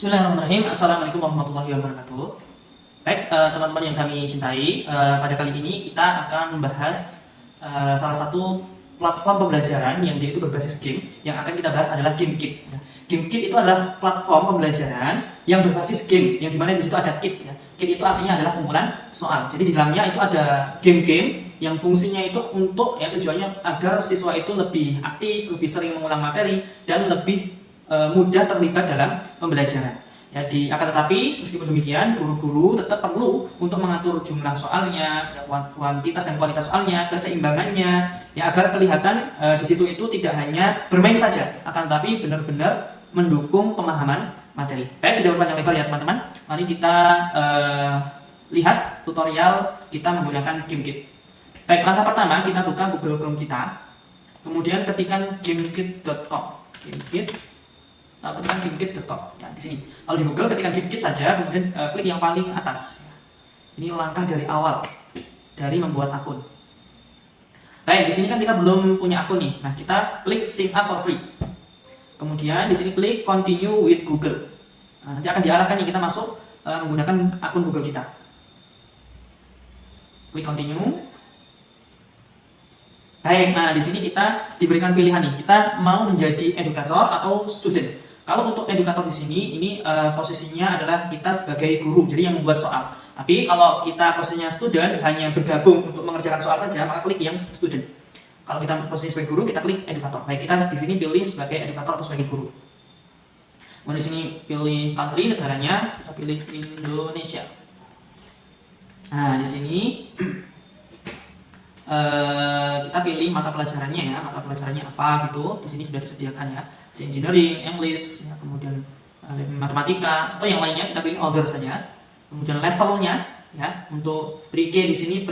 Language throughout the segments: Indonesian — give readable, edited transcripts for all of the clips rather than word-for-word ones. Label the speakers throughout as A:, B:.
A: Bismillahirrahmanirrahim. Assalamualaikum warahmatullahi wabarakatuh. Baik, teman-teman yang kami cintai, pada kali ini kita akan membahas salah satu platform pembelajaran yang dia itu berbasis game. Yang akan kita bahas adalah GameKit. GameKit itu adalah platform pembelajaran yang berbasis game, yang dimana di situ ada kit. Kit itu artinya adalah kumpulan soal. Jadi di dalamnya itu ada game-game yang fungsinya itu untuk tujuannya agar siswa itu lebih aktif, lebih sering mengulang materi, dan lebih mudah terlibat dalam pembelajaran. Akan tetapi meskipun demikian, guru-guru tetap perlu untuk mengatur jumlah soalnya, kuantitas dan kualitas soalnya, keseimbangannya, agar kelihatan di situ itu tidak hanya bermain saja, akan tetapi benar-benar mendukung pemahaman materi. Baik, tidak berpanjang lebar ya teman-teman. Mari kita lihat tutorial kita menggunakan GameKit. Baik, langkah pertama kita buka Google Chrome kita, kemudian ketikkan gamekit.com. Ketikkan gamekit.com. Di sini. Kalau di Google ketikkan GameKit saja, kemudian klik yang paling atas. Ini langkah dari awal dari membuat akun. Baik, di sini kan kita belum punya akun nih. Nah, kita klik sign up for free. Kemudian di sini klik continue with Google. Nah, nanti akan diarahkan nih kita masuk menggunakan akun Google kita. Klik continue. Baik, nah di sini kita diberikan pilihan nih, kita mau menjadi edukator atau student. Kalau untuk edukator di sini, ini posisinya adalah kita sebagai guru, jadi yang membuat soal. Tapi kalau kita posisinya student, hanya bergabung untuk mengerjakan soal saja, maka klik yang student. Kalau kita posisi sebagai guru, kita klik edukator. Baik, kita di sini pilih sebagai edukator atau sebagai guru. Kemudian di sini pilih country, negaranya, kita pilih Indonesia. Nah, di sini kita pilih mata pelajarannya mata pelajarannya apa gitu. Di sini sudah disediakan ya, ada engineering, English, kemudian matematika atau yang lainnya kita pilih order saja. Kemudian levelnya untuk pre-K di sini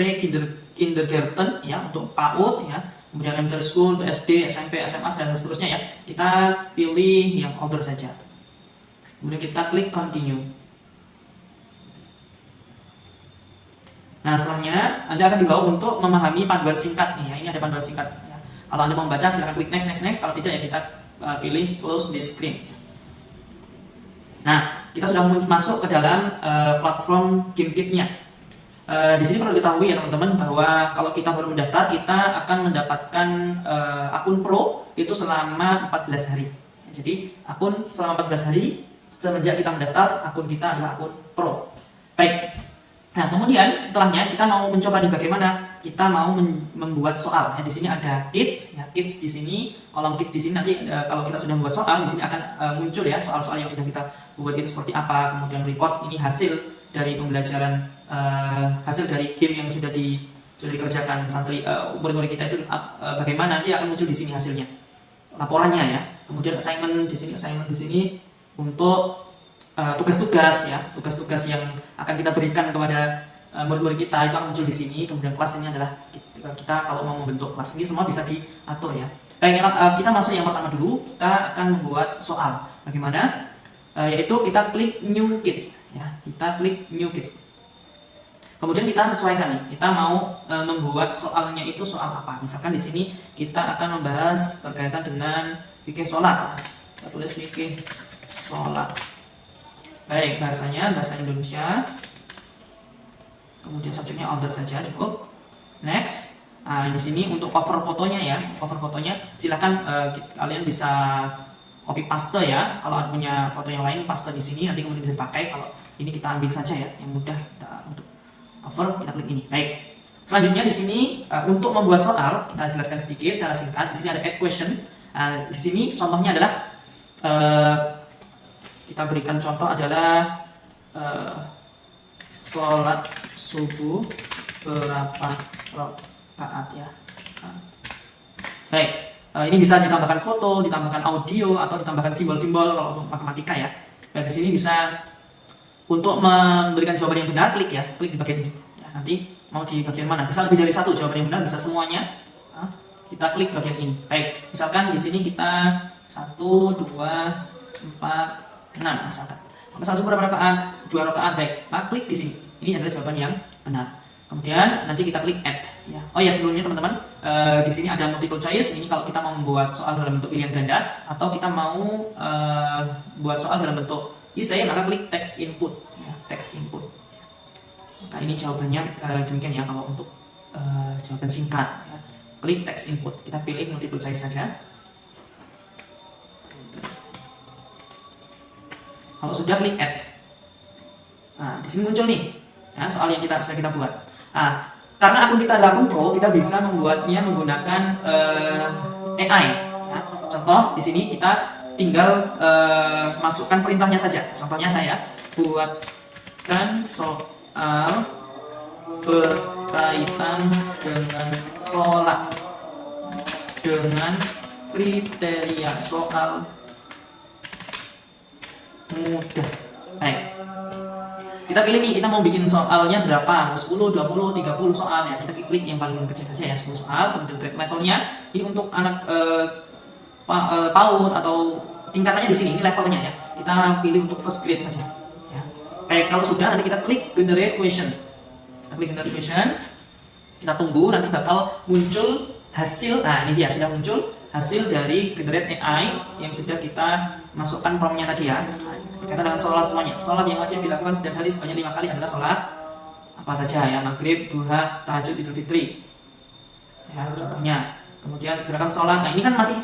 A: kindergarten untuk PAUD kemudian elementary school, SD, SMP, SMA dan seterusnya kita pilih yang order saja. Kemudian kita klik continue. Nah, setelahnya Anda akan dibawa untuk memahami panduan singkat nih ini ada panduan singkat Kalau Anda mau membaca silahkan klik next. Kalau tidak kita pilih close this screen. Nah, kita sudah masuk ke dalam platform GameKit-nya. Di sini perlu diketahui ya teman-teman bahwa kalau kita baru mendaftar, kita akan mendapatkan akun pro itu selama 14 hari. Jadi akun selama 14 hari semenjak kita mendaftar, akun kita adalah akun pro. Baik. Nah, kemudian setelahnya kita mau mencoba nih bagaimana kita mau membuat soal. Di sini ada kids, kids di sini, kolom kids di sini nanti kalau kita sudah membuat soal di sini akan muncul soal-soal yang sudah kita buat itu seperti apa. Kemudian report ini hasil dari pembelajaran, hasil dari game yang sudah dikerjakan santri murid-murid kita itu bagaimana nanti akan muncul di sini hasilnya, laporannya Kemudian assignment di sini untuk tugas-tugas yang akan kita berikan kepada murid-murid kita itu akan muncul di sini. Kemudian kelas ini adalah kita kalau mau membentuk kelas, ini semua bisa diatur Baik, kita masuk yang pertama dulu, kita akan membuat soal. Bagaimana? Yaitu kita klik new kids kita klik new kids. Kemudian kita sesuaikan nih, kita mau membuat soalnya itu soal apa. Misalkan di sini kita akan membahas berkaitan dengan fikih sholat. Kita tulis fikih sholat. Baik, bahasanya bahasa Indonesia. Kemudian subjeknya order saja cukup. Next. Nah, di sini untuk cover fotonya cover fotonya silakan kalian bisa copy paste Kalau ada punya foto yang lain paste di sini, nanti kemudian bisa dipakai. Kalau ini kita ambil saja yang mudah untuk cover, kita klik ini. Baik. Selanjutnya di sini untuk membuat soal kita jelaskan sedikit secara singkat. Di sini ada add question. Di sini contohnya adalah kita berikan contoh adalah sholat subuh berapa rakaat Baik, ini bisa ditambahkan foto, ditambahkan audio, atau ditambahkan simbol-simbol kalau untuk matematika Baik, di sini bisa untuk memberikan jawaban yang benar, klik di bagian ini. Nanti mau di bagian mana? Bisa lebih dari satu jawaban yang benar, bisa semuanya. Kita klik bagian ini. Baik, misalkan di sini kita 1, 2, 4, 6 misalkan. Sholat subuh berapa rakaat? 2 rakaat. Baik, maka klik di sini. Ini adalah jawaban yang benar. Kemudian nanti kita klik add Oh ya, sebelumnya teman-teman, di sini ada multiple choice. Ini kalau kita mau membuat soal dalam bentuk pilihan ganda atau kita mau buat soal dalam bentuk Essay maka klik text input ya, text input. Nah ini jawabannya demikian ya kalau untuk jawaban singkat ya. Klik text input, kita pilih multiple choice saja. Kalau sudah klik add. Nah di sini muncul nih ya, soal yang sudah kita buat. Nah karena akun kita adalah akun pro, kita bisa membuatnya menggunakan AI ya. Contoh di sini kita tinggal masukkan perintahnya saja. Contohnya saya buatkan soal berkaitan dengan sholat dengan kriteria soal mudah. Baik, kita pilih nih, kita mau bikin soalnya berapa, 10, 20, 30 soal ya. Kita klik yang paling kecil saja ya, 10 soal. Kemudian grade levelnya ini untuk anak PAUD atau tingkatannya di sini, ini levelnya ya. Kita pilih untuk first grade saja ya. Baik, kalau sudah nanti kita klik generate question. Kita klik generate question, kita tunggu, nanti bakal muncul hasil. Nah ini dia, sudah muncul hasil dari generate AI yang sudah kita masukkan promptnya tadi ya. Berkaitan dengan sholat semuanya. Sholat yang wajib dilakukan setiap hari sebanyak 5 kali adalah sholat apa saja ya, maghrib, duha, tahajud, idul fitri ya contohnya. Kemudian silakan sholat. Nah ini kan masih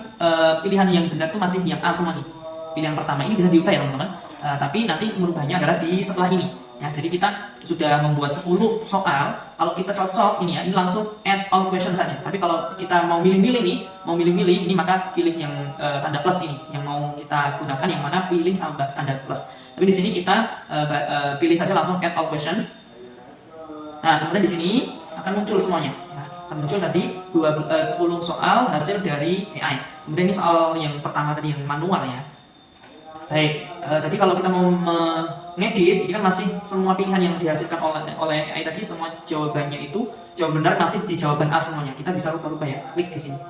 A: pilihan yang benar tuh masih yang A semua nih. Pilihan pertama ini bisa diubah ya teman-teman. Tapi nanti merubahnya adalah di setelah ini ya. Jadi kita sudah membuat 10 soal. Kalau kita cocok ini ya, ini langsung add all question saja. Tapi kalau kita mau milih-milih nih, ini maka pilih yang tanda plus ini, yang mau kita gunakan yang mana, pilih tanda plus. Tapi di sini kita pilih saja langsung add all questions. Nah kemudian di sini akan muncul semuanya. Akan muncul tadi 10 soal hasil dari AI. Kemudian ini soal yang pertama tadi yang manual ya. Baik, tadi kalau kita mau mengedit, ini kan masih semua pilihan yang dihasilkan oleh AI tadi, semua jawabannya itu jawab benar masih di jawaban A semuanya. Kita bisa rubah-rubah ya, klik di sini.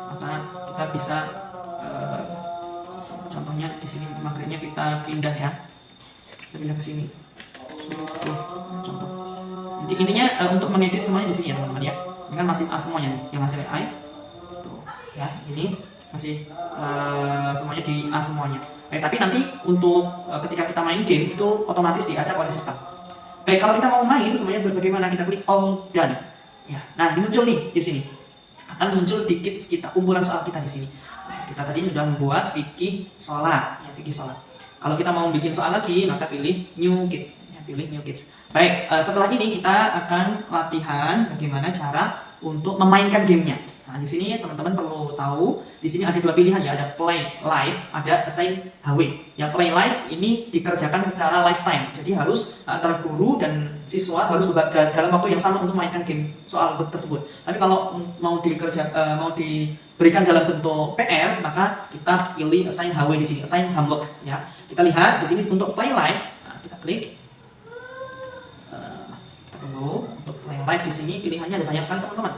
A: Maka kita bisa contohnya di sini makanya kita pindah ya. Kita pindah ke sini. Contoh. Intinya untuk mengedit semuanya di sini ya teman-teman ya. Ini kan masih A semuanya nih, yang hasil AI. Tuh, ya, ini masih semuanya di A semuanya. Baik, tapi nanti untuk ketika kita main game itu otomatis diacak oleh sistem. Baik, kalau kita mau main semuanya bagaimana, kita klik all done. Ya, nah ini muncul nih di sini. Akan muncul di kits kita, kumpulan soal kita di sini. Nah, kita tadi sudah membuat fikih sholat, ya fikih sholat. Kalau kita mau bikin soal lagi, maka pilih new kits, ya, pilih new kits. Baik, setelah ini kita akan latihan bagaimana cara untuk memainkan gamenya. Nah, di sini teman-teman perlu tahu, di sini ada dua pilihan ya, ada play live, ada assign HW. Yang play live ini dikerjakan secara lifetime, jadi harus antara guru dan siswa harus dalam waktu yang sama untuk mainkan game soal tersebut. Tapi kalau mau diberikan dalam bentuk PR, maka kita pilih assign HW di sini, assign homework ya. Kita lihat di sini untuk play live, nah, kita klik. Kita tunggu untuk play live di sini pilihannya ada banyak sekali teman-teman.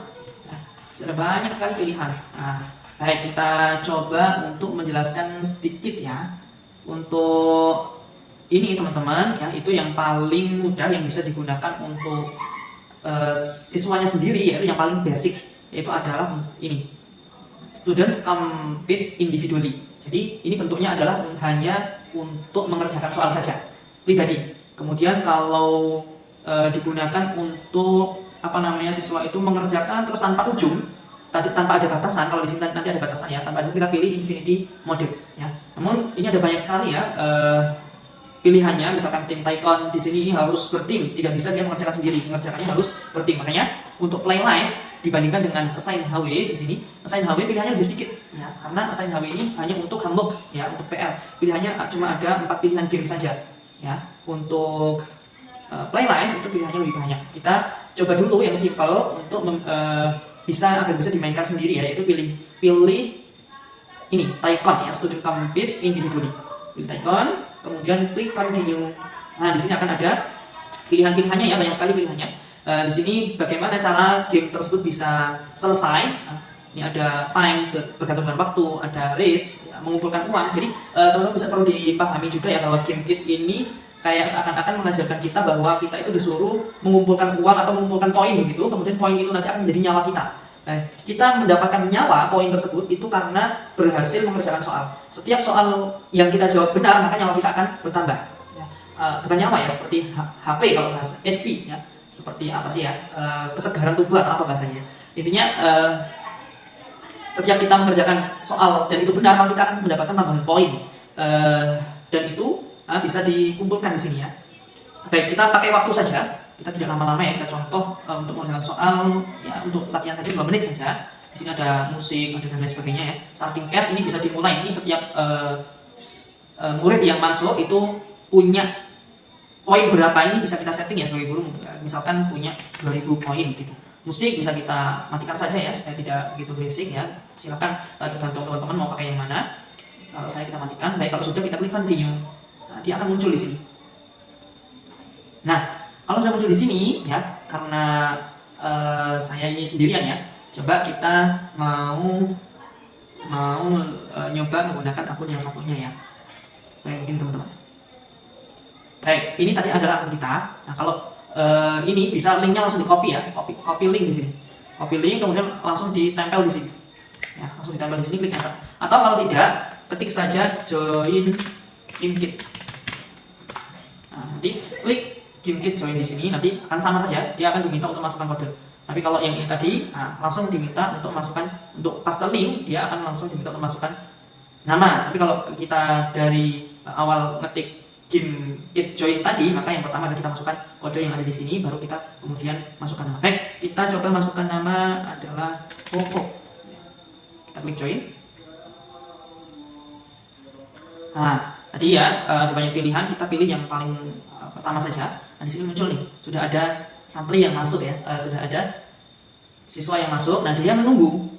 A: Ada banyak sekali pilihan. Nah, baik, kita coba untuk menjelaskan sedikit ya. Untuk ini teman-teman ya, itu yang paling mudah yang bisa digunakan untuk siswanya sendiri, yaitu yang paling basic, yaitu adalah ini. Students compete individually. Jadi ini bentuknya adalah hanya untuk mengerjakan soal saja, pribadi. Kemudian kalau digunakan untuk siswa itu mengerjakan terus tanpa ujung, tanpa ada batasan. Kalau di sini nanti ada batasan ya, tanpa ada, kita pilih infinity mode ya. Namun ini ada banyak sekali ya pilihannya. Misalkan tim Taikon di sini ini harus bertim, tidak bisa dia mengerjakan sendiri, mengerjakannya harus bertim. Makanya untuk play live dibandingkan dengan assign HW di sini, assign HW pilihannya lebih sedikit ya, karena assign HW ini hanya untuk homework ya, untuk PR. Pilihannya cuma ada 4 pilihan game saja ya. Untuk play live itu pilihannya lebih banyak. Kita coba dulu yang simple untuk agar bisa dimainkan sendiri ya, yaitu pilih ini Taikon ya, student compete individually. Pilih Taikon, kemudian klik continue. Nah di sini akan ada pilihan-pilihannya ya, banyak sekali pilihannya. Di sini bagaimana cara game tersebut bisa selesai. Nah, ini ada time bergantung dengan waktu, ada race ya, mengumpulkan uang. Jadi teman-teman bisa perlu dipahami juga ya bahwa game kit ini kayak seakan-akan mengajarkan kita bahwa kita itu disuruh mengumpulkan uang atau mengumpulkan poin begitu, kemudian poin itu nanti akan menjadi nyawa kita. Kita mendapatkan nyawa poin tersebut itu karena berhasil mengerjakan soal. Setiap soal yang kita jawab benar, maka nyawa kita akan bertambah. Ya. Bukan nyawa ya, seperti HP kalau bahasa HP ya. Seperti apa sih ya? Kesegaran tubuh atau apa bahasanya. Intinya setiap kita mengerjakan soal dan itu benar, maka kita akan mendapatkan tambahan poin. Dan itu bisa dikumpulkan di sini ya. Baik, kita pakai waktu saja. Kita tidak lama-lama ya, kita contoh untuk mengerjakan soal ya, untuk latihan saja 2 menit saja. Di sini ada musik, ada dan lain sebagainya ya. Starting cast ini bisa dimulai. Ini setiap murid yang masuk itu punya poin berapa, ini bisa kita setting ya sebagai guru. Misalkan punya 2000 poin gitu. Musik bisa kita matikan saja ya supaya tidak begitu berisik ya. Silakan tergantung teman-teman mau pakai yang mana. Kalau saya kita matikan. Baik, kalau sudah kita klik continue. Nah, dia akan muncul di sini. Nah, kalau sudah muncul di sini ya, karena saya ini sendirian ya, coba kita mau nyoba menggunakan akun yang satunya ya. Baik, mungkin teman-teman. Baik, ini tadi adalah akun kita. Nah, kalau ini bisa linknya langsung di copy ya, copy link di sini. Copy link kemudian langsung ditempel di sini. Ya, langsung ditempel di sini, klik enter. Atau kalau tidak, ketik saja join KimKit. Nah, nanti klik KimKit join di sini, nanti akan sama saja, dia akan diminta untuk masukkan kode. Tapi kalau yang ini tadi, langsung diminta untuk masukkan, untuk paste link, dia akan langsung diminta untuk masukkan nama. Tapi kalau kita dari awal ngetik KimKit join tadi, maka yang pertama adalah kita masukkan kode yang ada di sini, baru kita kemudian masukkan nama. Baik, kita coba masukkan nama adalah Koko. Kita klik join. Nah, tadi ya ada banyak pilihan, kita pilih yang paling pertama saja. Nah, di sini muncul nih, sudah ada santri yang masuk ya, sudah ada siswa yang masuk. Nah, dia menunggu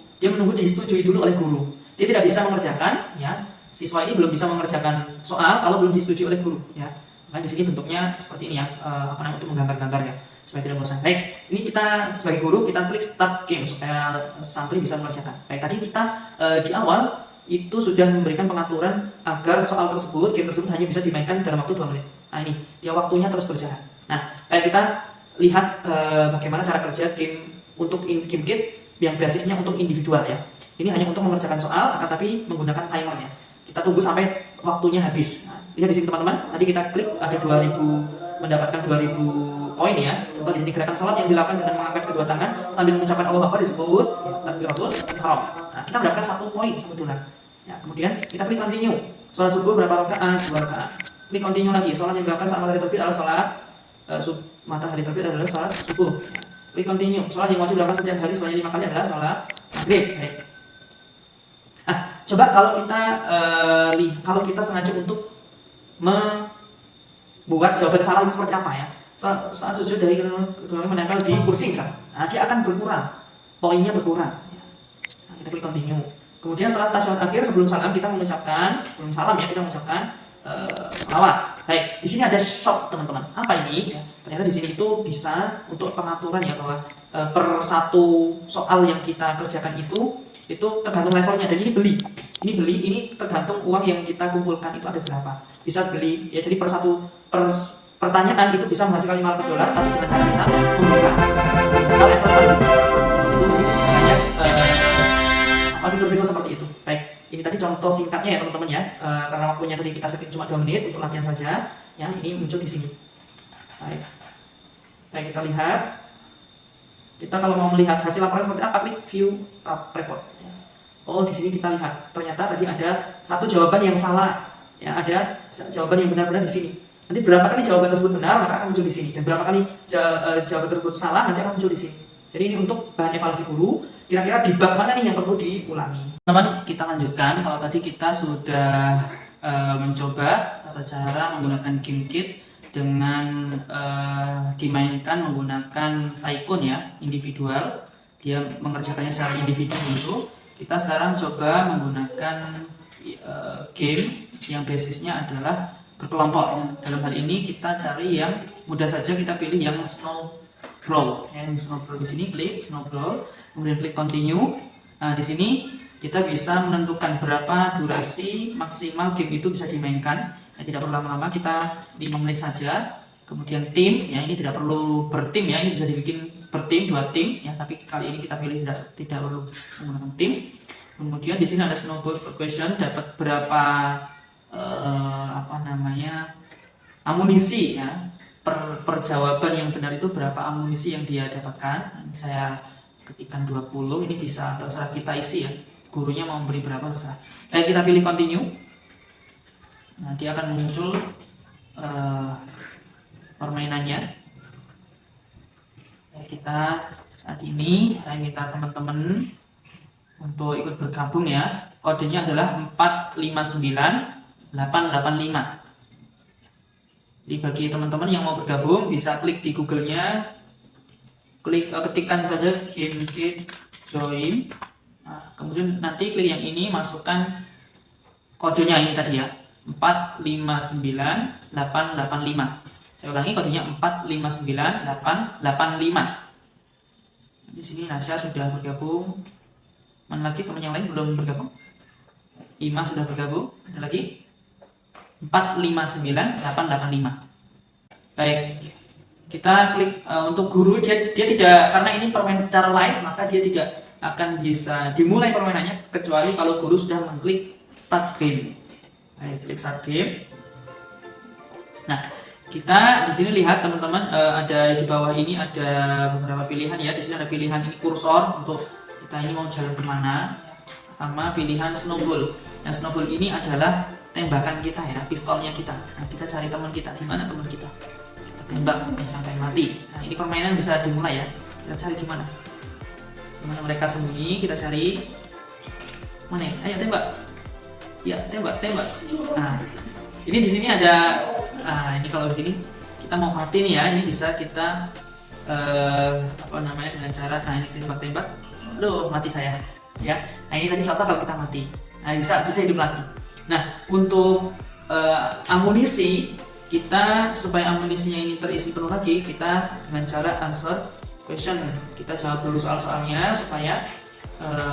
A: disetujui dulu oleh guru. Dia tidak bisa mengerjakan ya, siswa ini belum bisa mengerjakan soal kalau belum disetujui oleh guru ya. Nah, di sini bentuknya seperti ini ya, untuk menggambar-gambar ya, supaya tidak bosan. Baik, ini kita sebagai guru kita klik start game supaya santri bisa mengerjakan. Baik, tadi kita di awal itu sudah memberikan pengaturan agar soal tersebut, game tersebut hanya bisa dimainkan dalam waktu 2 menit. Nah, ini dia waktunya terus berjalan. Nah, kita lihat bagaimana cara kerja game untuk KimKit yang basisnya untuk individual ya. Ini hanya untuk mengerjakan soal, tapi menggunakan timer ya. Kita tunggu sampai waktunya habis. Nah, lihat di sini teman-teman, tadi kita klik ada 2000, mendapatkan 2000 poin ya. Contoh di sini gerakan salat yang dilakukan dengan mengangkat kedua tangan sambil mengucapkan Allahu Akbar disebut ya, takbiratul ihram. Nah, kita mendapatkan 1 poin sebetulnya. Ya, kemudian kita klik continue. Salat subuh berapa rakaat? 2 rakaat. Klik continue lagi. Salat yang dilakukan saat matahari terbit adalah salat matahari terbit adalah salat subuh. Klik continue. Salat yang wajib dilakukan setiap hari sebanyak 5 kali adalah salat maghrib. Baik. Coba kalau kita sengaja untuk membuat jawaban salah itu seperti apa ya? Saat sujud dari menempel di kursi, nah, dia akan berkurang, poinnya berkurang. Nah, kita klik continue. Kemudian setelah tasyahud akhir sebelum salam kita mengucapkan salawat. Baik, di sini ada shop teman-teman. Apa ini? Ya, ternyata di sini itu bisa untuk pengaturan ya, bahwa per satu soal yang kita kerjakan itu tergantung levelnya, dan ini tergantung uang yang kita kumpulkan itu ada berapa, bisa beli ya. Jadi per pertanyaan itu bisa menghasilkan $500, tapi dengan cara kita membuka level selanjutnya fitur-fitur seperti itu. Baik, ini tadi contoh singkatnya ya teman-teman ya, karena waktunya tadi kita setting cuma 2 menit untuk latihan saja ya. Ini muncul di sini. Baik, kita lihat. Kita kalau mau melihat hasil laporan seperti apa, klik view report. Oh, di sini kita lihat ternyata tadi ada 1 jawaban yang salah. Ya, ada jawaban yang benar-benar di sini. Nanti berapa kali jawaban tersebut benar, maka akan muncul di sini. Dan berapa kali jawaban tersebut salah, nanti akan muncul di sini. Jadi ini untuk bahan evaluasi guru. Kira-kira di bab mana nih yang perlu diulangi? Teman-teman, kita lanjutkan. Kalau tadi kita sudah mencoba tata cara menggunakan KimKit dengan dimainkan menggunakan Tycoon ya, individual. Dia mengerjakannya secara individu gitu. Kita sekarang coba menggunakan game yang basisnya adalah berkelompok. Dalam hal ini kita cari yang mudah saja, kita pilih yang snowball. Yang snowball di sini, klik snowball, kemudian klik continue. Nah, di sini kita bisa menentukan berapa durasi maksimal game itu bisa dimainkan. Nah, tidak perlu lama-lama, kita 5 menit saja. Kemudian tim, ya ini tidak perlu bertim ya, ini bisa dibikin bertim, 2 tim ya, tapi kali ini kita pilih tidak perlu menggunakan tim. Kemudian di sini ada snowball per question, dapat berapa amunisi ya, per jawaban yang benar itu berapa amunisi yang dia dapatkan. Ini saya ketikkan 20, ini bisa terserah kita isi ya, gurunya mau beri berapa terserah. Kita pilih continue. Nah, dia akan muncul permainannya. Kita saat ini saya minta teman-teman untuk ikut bergabung ya. Kodenya adalah 459885. Jadi bagi teman-teman yang mau bergabung bisa klik di Google-nya, ketikkan saja GameKit join. Nah, kemudian nanti klik yang ini, masukkan kodenya ini tadi ya, 459885. Saya ulangi, kodenya 459885. Di sini Nasya sudah bergabung. Mana lagi teman yang lain belum bergabung? Ima sudah bergabung. Ada lagi? 459885. Baik, kita klik untuk guru. Dia tidak, karena ini permainan secara live, maka dia tidak akan bisa dimulai permainannya kecuali kalau guru sudah mengklik start game. Baik, klik start game. Nah, kita di sini lihat teman-teman, ada di bawah ini ada beberapa pilihan ya. Di sini ada pilihan ini kursor untuk kita ini mau jalan kemana, sama pilihan snowball. Nah, snowball ini adalah tembakan kita ya, pistolnya kita. Nah, kita cari teman kita, di mana teman kita? Kita tembak sampai mati. Nah, ini permainan bisa dimulai ya. Kita cari di mana? Di mana mereka sembunyi, kita cari. Mana? Ayo tembak. Ya, tembak. Nah, ini di sini ada. Nah, ini kalau begini kita mau mati nih ya, ini bisa kita dengan cara, nah ini tembak. Aduh, mati saya. Ya. Nah, ini tadi contoh kalau kita mati. Nah, bisa hidup lagi. Nah, untuk amunisi kita, supaya amunisinya ini terisi penuh lagi, kita dengan cara answer question. Kita jawab dulu soal-soalnya supaya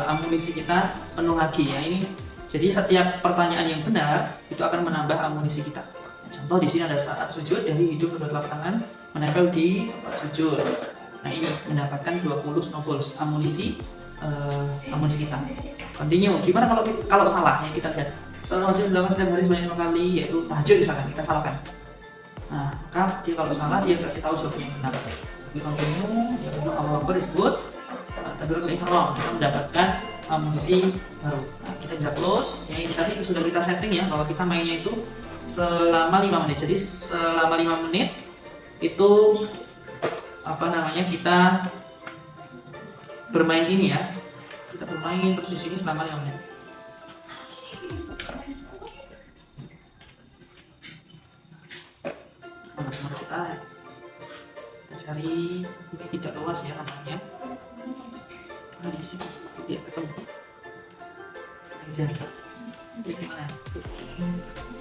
A: amunisi kita penuh lagi ya. Ini jadi setiap pertanyaan yang benar itu akan menambah amunisi kita. Nah, contoh di sini ada saat sujud dari hidup kedua telapak tangan menempel di tempat sujud. Nah, ini mendapatkan 20 snowballs amunisi kita. Continue. Gimana kalau salah ya, kita lihat. Salah wajib dilakukan setiap hari sebanyak 5 kali, yaitu tahajud misalkan, kita salahkan. Nah, maka dia kalau salah dia kasih tahu jawabannya yang benar. Jadi continue, ya Allah Akbar disebut takbiratul ihram, kita mendapatkan amunisi baru. Nah, kita bisa close. Yang tadi sudah kita setting ya, bahwa kita mainnya itu selama 5 menit. Jadi selama 5 menit itu kita bermain ini ya. Kita bermain terus di sini selama 5 menit. Kita cari, ini tidak luas ya namanya. Nah, di sini tidak ketemu. Jangan. Gimana?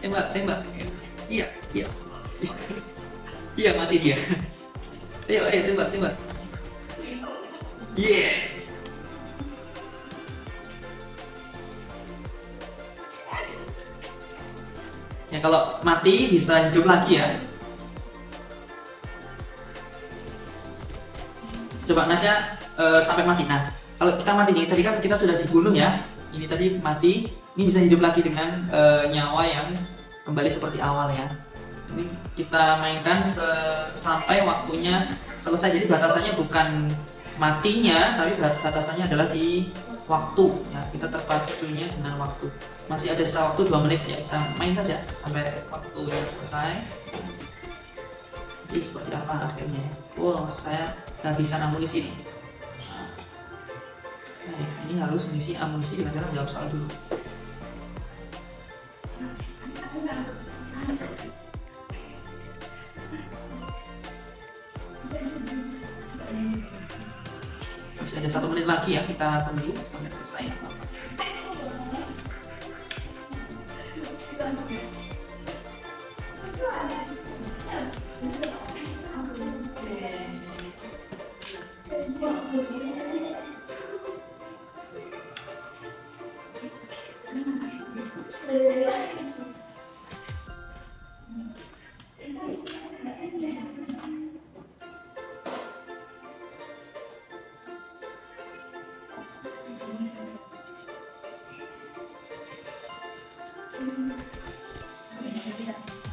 A: Tembak. Iya. Iya, mati dia. Ayo tembak. Yeah. Ya, kalau mati bisa hidup lagi ya. Coba Nasya sampai mati. Nah, kalau kita mati nih, tadi kan kita sudah dibunuh ya. Ini tadi mati, ini bisa hidup lagi dengan nyawa yang kembali seperti awal ya. Ini kita mainkan sampai waktunya selesai. Jadi batasannya bukan matinya, tapi batasannya adalah di waktu ya. Kita terpacunya dengan waktu. Masih ada sisa waktu 2 menit ya. Kita main saja sampai waktunya selesai. Jadi seperti apa akhirnya? Wow, saya kehabisan amunisi nih. Nah, ini harus mengisi amunisi dengan cara menjawab soal dulu. Masih ada 1 menit lagi ya, kita tunggu sampai selesai.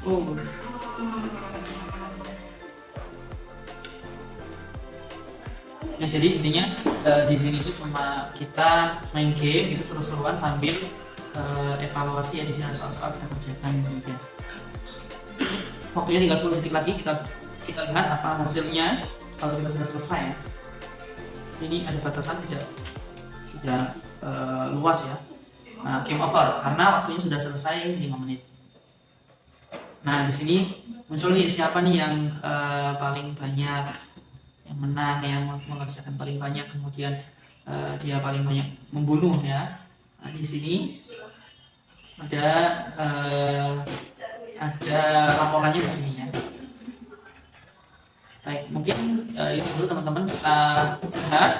A: Oh. Nah, jadi intinya di sini itu cuma kita main game itu seru-seruan sambil evaluasi ya. Di sini ada soal-soal kita kerjakan juga. Waktunya tinggal 10 detik lagi, kita lihat apa hasilnya kalau kita sudah selesai. Ini ada batasan tidak luas ya. Nah, game over karena waktunya sudah selesai 5 menit. Nah, di sini muncul nih siapa nih yang paling banyak yang menang, yang mengerjakan paling banyak, kemudian dia paling banyak membunuh ya. Nah, di sini ada laporannya di sini ya. Baik, mungkin itu dulu teman-teman, kita lihat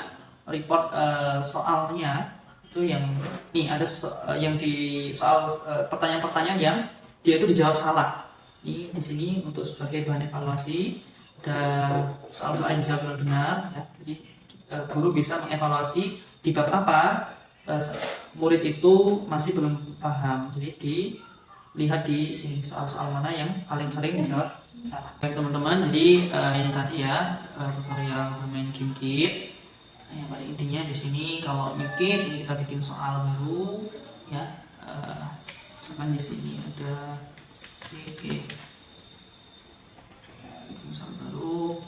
A: report soalnya. Itu yang nih ada yang di soal pertanyaan-pertanyaan yang dia itu dijawab salah. Ini di sini untuk sebagai bahan evaluasi, ada soal-soal yang dijawab benar ya. Jadi guru bisa mengevaluasi di bab apa murid itu masih belum paham. Jadi dilihat di sini soal-soal mana yang paling sering dijawab salah. Baik teman-teman, jadi ini tadi ya tutorial bermain GameKit. Yang pada intinya di sini kalau mikir sini kita bikin soal baru ya. Misalkan di sini ada soal baru.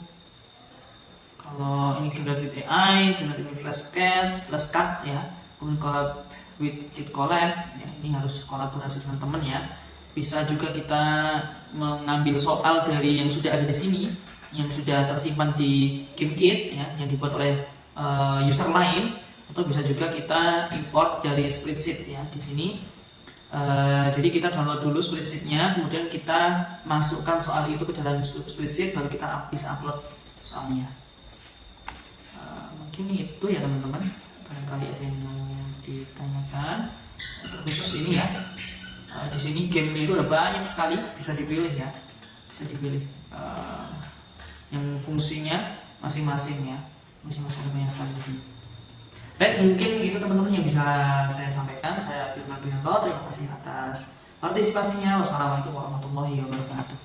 A: Kalau ini generate with AI, generate with flashcard ya. Kemudian collab with GitCollab ya, ini harus kolaborasi dengan teman ya. Bisa juga kita mengambil soal dari yang sudah ada di sini, yang sudah tersimpan di GameKit ya, yang dibuat oleh user lain, atau bisa juga kita import dari spreadsheet ya di sini. Jadi kita download dulu spreadsheetnya, kemudian kita masukkan soal itu ke dalam spreadsheet, baru kita bisa upload soalnya. Mungkin itu ya teman-teman, barangkali ada yang mau ditanyakan khusus ini ya. Di sini game itu ada banyak sekali, bisa dipilih ya, bisa dipilih yang fungsinya masing-masing ya, masing-masing ada banyak sekali di sini. Baik, mungkin itu teman-teman yang bisa saya sampaikan. Saya Firman Prianto, terima kasih atas partisipasinya. Wassalamualaikum warahmatullahi wabarakatuh.